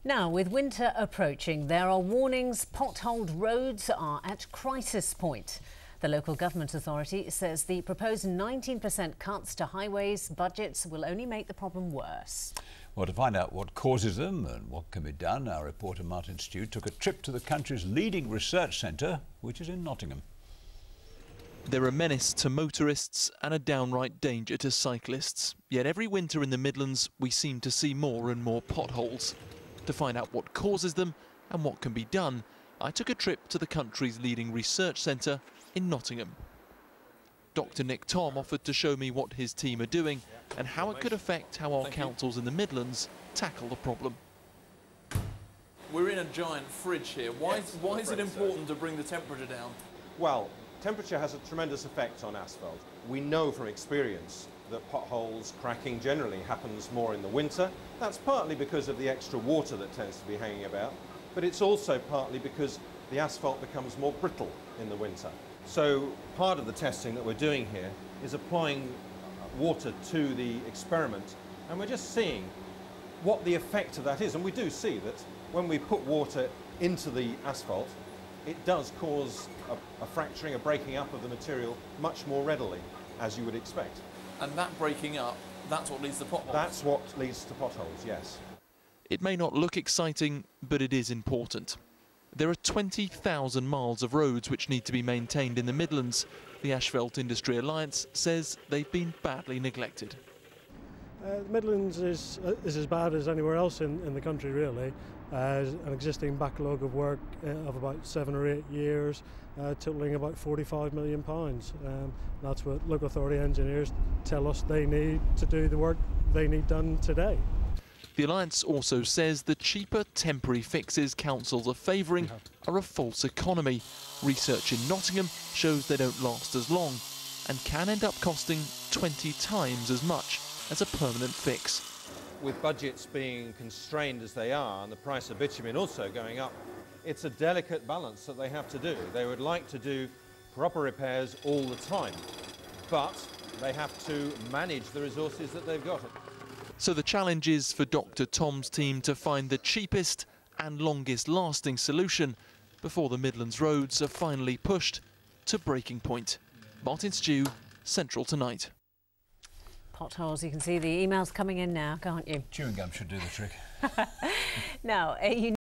Now, with winter approaching, there are warnings potholed roads are at crisis point. The local government authority says the proposed 19% cuts to highways budgets will only make the problem worse. Well, to find out what causes them and what can be done, our reporter Martin Stew took a trip to the country's leading research centre, which is in Nottingham. They're a menace to motorists and a downright danger to cyclists. Yet every winter in the Midlands, we seem to see more and more potholes. To find out what causes them and what can be done, I took a trip to the country's leading research centre in Nottingham. Dr. Nick Tom offered to show me what his team are doing and how it could affect how our councils in the Midlands tackle the problem. We're in a giant fridge here. Why is it important to bring the temperature down? Well, temperature has a tremendous effect on asphalt. We know from experience that potholes, cracking generally happens more in the winter. That's partly because of the extra water that tends to be hanging about, but it's also partly because the asphalt becomes more brittle in the winter. So part of the testing that we're doing here is applying water to the experiment, and we're just seeing what the effect of that is. And we do see that when we put water into the asphalt, it does cause a fracturing, a breaking up of the material much more readily, as you would expect. And that breaking up, that's what leads to potholes? That's what leads to potholes, yes. It may not look exciting, but it is important. There are 20,000 miles of roads which need to be maintained in the Midlands. The Asphalt Industry Alliance says they've been badly neglected. The Midlands is as bad as anywhere else in the country, really. An existing backlog of work of about 7 or 8 years, totalling about £45 million. That's what local authority engineers tell us they need to do the work they need done today. The Alliance also says the cheaper temporary fixes councils are favouring are a false economy. Research in Nottingham shows they don't last as long and can end up costing 20 times as much as a permanent fix. With budgets being constrained as they are and the price of bitumen also going up, it's a delicate balance that they have to do. They would like to do proper repairs all the time, but they have to manage the resources that they've got. So the challenge is for Dr. Tom's team to find the cheapest and longest lasting solution before the Midlands roads are finally pushed to breaking point. Martin Stew, Central Tonight. Potholes, you can see the emails coming in now, can't you? Chewing gum should do the trick. Now, a